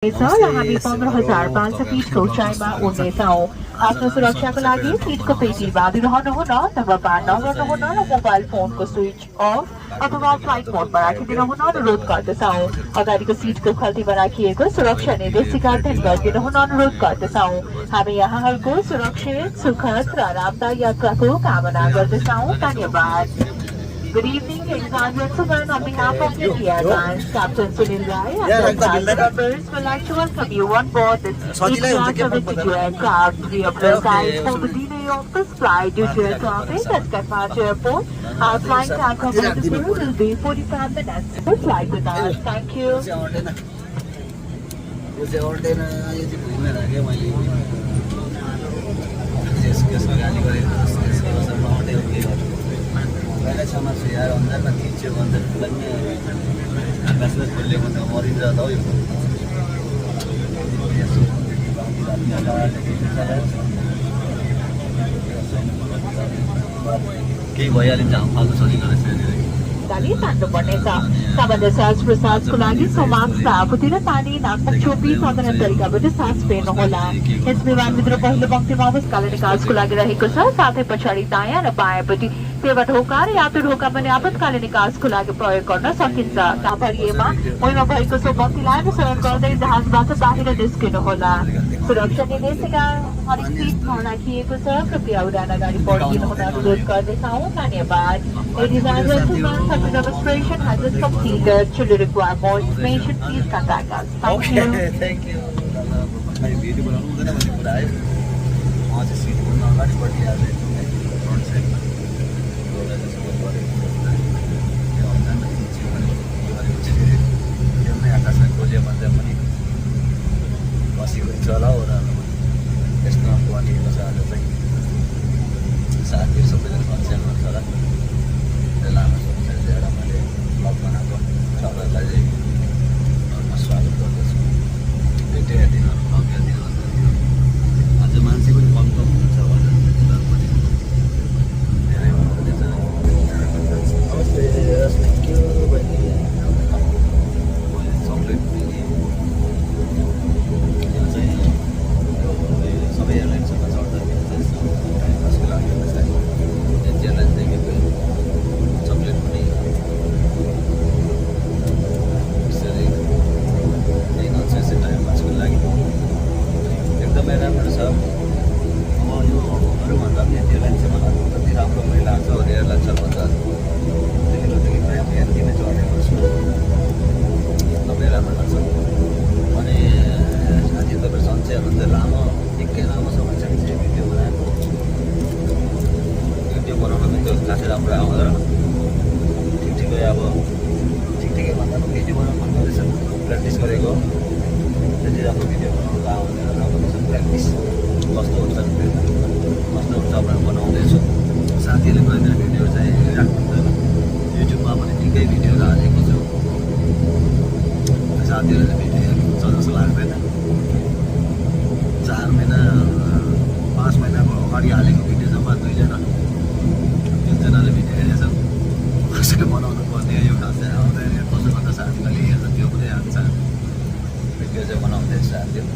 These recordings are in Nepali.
र हामी 15,500 फिटको उचाइमा उड्नेछौँ। आफ्नो सुरक्षाको लागि सिटको पेटी बाँधिरहनुहुन, धूम्रपान नगर्नुहुन र मोबाइल फोनको स्विच अफ अथवा फ्लाइट मोडमा राखिदिनुहुन अनुरोध गर्दछौँ। अगाडिको सिटको खल्तीमा राखिएको सुरक्षा निर्देशिका अध्ययन गरिदिनुहुन अनुरोध गर्दछौँ। हामी यहाँहरूको सुरक्षित, सुखद र आरामदायी यात्राको कामना गर्दछौँ। धन्यवाद। Good evening, ladies and gentlemen. On behalf of the Airlines, Captain Sunil Rai and the cast members would like to welcome you on board this Indian aircraft. We apologize for the delay of this flight due to air traffic at Kathmandu Airport. Our flying time from Kathmandu will be 45 minutes. Please fly with us. Thank you. पहिला समस्या यार अन्धारमा खिच्यो भने त आकाशमा खोलेको त मरिन्छ त केही भइहाल्यो झाम फाल्नु सजिलो रहेछ Dali Tandu Bonesa, Sabanda Sas Prasad Kulagi, Somax, Putila Tani, Nakpak Chopi, Southern America, but the Sas Penola. It's me one with the Pohila Bhakti Mamas, Kalanikas Kulagi Rahikosa, Sate Pachari Taya, and a Payapati, Tevat Hokar, Yatu Hokamani Apat Kalanikas Kulagi Proy Corner, Sakinsa, Kapariema, Oima Paikoso Bhakti Land, Saran Korda is the Hasbata Bahira Diskinola. सुरक्षा निर्देशिका हरेक सीट होना चाहिए को सर कृपया उड़ान गाड़ी पॉलिसी होना अनुरोध कर देता हूँ धन्यवाद Ladies and gentlemen, the demonstration has just completed. Should you require more information, please contact us. Thank you. Thank you. मैं वीडियो बनाऊंगा ना मुझे बुलाए वहाँ से सीट बोलना गाड़ी बढ़ी आ रही है फ्रंट से बोला जैसे बहुत बड़े ये होता है ना नीचे वाले कुछ ये मैं आकाश में खोजे बंदे मनी वासी को चला हो रहा है इस तरह को आने का साथ है साथ ही सब लोग कौन से लोग चला लाना सोचते हैं जरा हमारे बाप बना तो चला लगे और मसाला तो बेटे दिन और बाकी दिन आज मानसिक कुछ कम तो अच्छा वाला है मेरे को देता है और फिर क्यों बनी चॉकलेट सब एयरलाइन सब चलता है टाइम पास के लिए बस है एयरलाइन देंगे चॉकलेट बनी इससे एक अच्छे से टाइम पास के लिए एकदम राम्रो छ अब यो अरूभन्दा पनि एयरलाइन चाहिँ मलाई कति राम्रो पनि लाग्छ अरू एयरलाइन सबभन्दा त्यतिखेर प्रायः बिहानदेखि चढेको छु एकदमै राम्रो लाग्छ अनि साथी तपाईँ सन्चयहरू चाहिँ लामो निकै लामो समय चाहिँ भिडियो बनाएको भिडियो बनाउन पनि त्यो खासै राम्रो आउँदैन ठिकै अब ठिकै भन्दा पनि भिडियो बनाउनु मन गर्दैछ प्र्याक्टिस गरेको त्यति राम्रो भिडियो बनाउनु आउँदैन राम्रो प्र्याक्टिस कस्तो हुन्छ भनेर बनाउँदैछु साथीहरूले कहिले भिडियो चाहिँ राख्नुहुन्छ युट्युबमा पनि निकै भिडियोहरू हालेको छु साथीहरूले भिडियो हेर्नुहुन्छ जस्तो लाग्दैन 4 महिना 5 महिनाको अगाडि हालेको भिडियो जम्मा 2 जना 3 जनाले भिडियो हेरेछन् कसरी बनाउनु पर्ने एउटा चाहिँ आउँदैन कसो गर्दा साथीहरूले हेर्छ त्यो पनि हाल्छ भिडियो चाहिँ बनाउँदैछ साथीहरू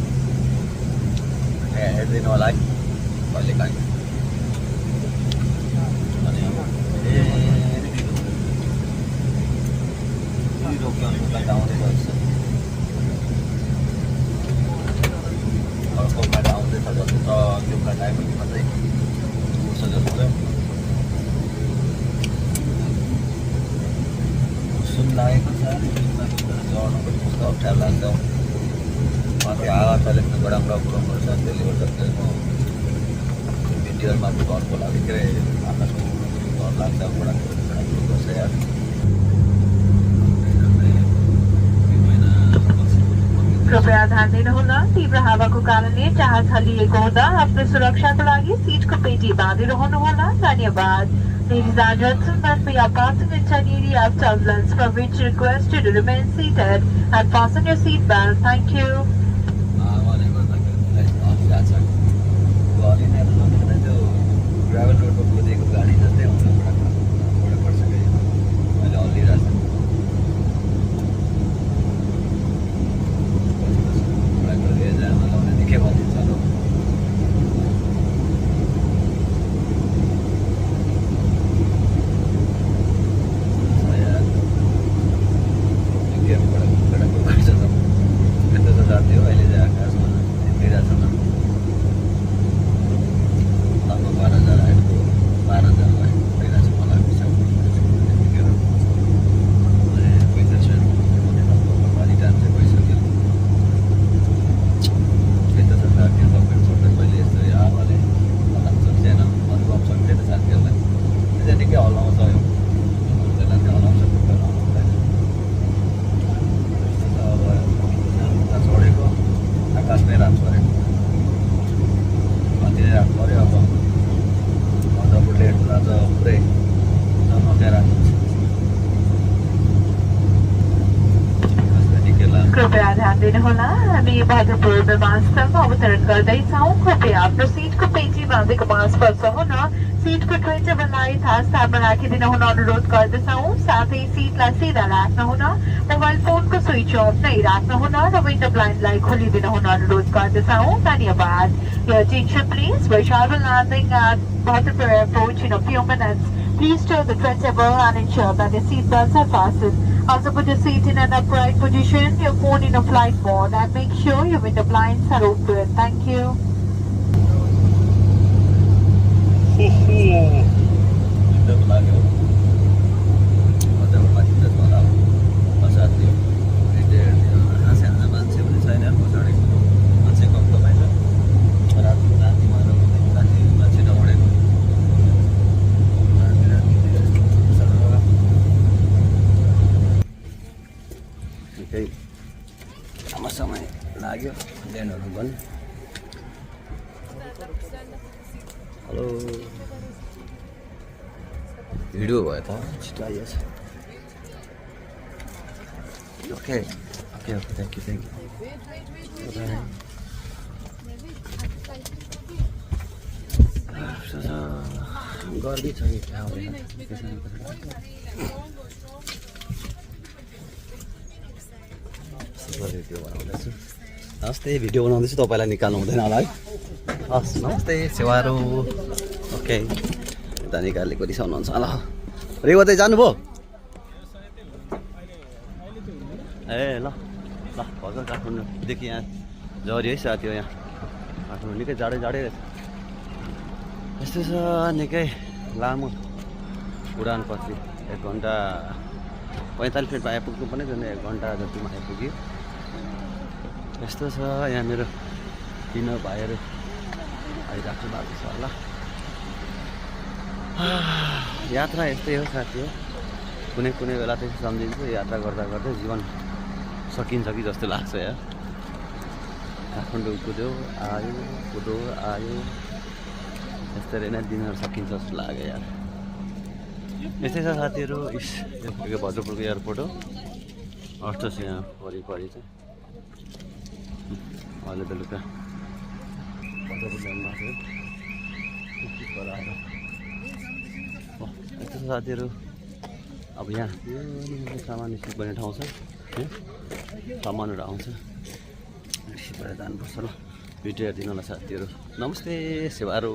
हेरिदिनु होला है कहिले काहीँ अनि रोक्यो भने आउँदै गर्छ अर्को बाटो आउँदैछ जस्तो छ त्यो टाइम मात्रै उर्छ जस्तो छ सुन लागेको छ चढ्नु पनि कस्तो अप्ठ्यारो लाग्छ माथि हावा चलेको गडाम्रो पुऱ्याउनु पर्छ त्यसले गर्दा म भिडियोमा घरको लागि के अरे आकाशको घर लाग्छ गडाम्रो गर्छ यार कृपया ध्यान दिनुहोला तीव्र हावाको कारणले जहाज हल्लिएको हुँदा आफ्नो सुरक्षाको लागि सिटको पेटी बाँधिरहनुहोला धन्यवाद Ladies and gentlemen, we are passing into an area of turbulence from which request you to remain seated and fasten your seat belt. Thank you. Gravel रोडमा कुदेको गाडी जस्तै आउँछ बडा पर्छ मैले हल्लिरहेको छु रात पऱ्यो कति रात पऱ्यो अब अझ लेट आज पुरै नमकेर कृपया ध्यान दिनुहोला हामी भागपुर विमानस्थलमा अवतरण गर्दैछौँ कृपया आफ्नो सिटको पेटी बाँधेको स्पर्श हुन सिटको ट्रे टेबललाई थासमा राखिदिन हुन अनुरोध गर्दछौँ साथै सिटलाई सिधा राख्न हुन मोबाइल फोनको स्विच अफ नै राख्न हुन र विन्डो ब्लाइन्डलाई खोलिदिन हुन अनुरोध गर्दछौँ धन्यवाद Your attention please we shall be landing at Bhattapur Airport in a few minutes. Please stow the tray table and ensure that your seat belts are fastened. Also put your seat in an upright position, your phone in a flight mode and make sure your window blinds are open. Thank you. निद्राको लाग्यो मजाको माथि त तल साथी हाँस्याहाल्ने मान्छे पनि छैन पछाडि मान्छे कम कमाइ छ राति मान्छे नउडेको निकै लामो समय लाग्यो ल्यान्डहरू पनि हेलो भिडियो भयो त छिटो आइएछ okay okay okay thank you गर्मी छ कि क्या हुँदैन भिडियो बनाउँदैछु नमस्ते भिडियो बनाउँदैछु तपाईँलाई निकाल्नु हुँदैन होला है हस् नमस्ते सेवारो ओके यता निकालेको रिसाउनुहुन्छ ल रेवा चाहिँ जानुभयो ए ल ल भर्खर काठमाडौँदेखि यहाँ झरी है साथी हो यहाँ काठमाडौँ निकै जाडै रहेछ यस्तो छ निकै लामो उडान पछि 1 घन्टा 45 मिनटमा आइपुग्नु पर्ने झन् 1 घन्टा जतिमा आइपुग्यो यस्तो छ यहाँ मेरो डिनर भाइहरू आइराख्नु भएको छ होला यात्रा यस्तै हो साथी हो कुनै कुनै बेला चाहिँ सम्झिन्छु यात्रा गर्दा गर्दै जीवन सकिन्छ कि जस्तो लाग्छ यार काठमाडौँ कुद्यो आयो यस्तरी नै दिनहरू सकिन्छ जस्तो लाग्यो यार यस्तै छ साथीहरू भद्रपुरको एयरपोर्ट हो अस्टोस यहाँ वरिपरि चाहिँ अहिले बेलुका भद्रपुर जानुभएको थियो यस्तो छ साथीहरू अब यहाँ यो सामान स्टिक गर्ने ठाउँ छ सामानहरू आउँछ रिसिभ गरेर जानुपर्छ ल भिडियो हेरिदिनु होला साथीहरू नमस्ते सेवारो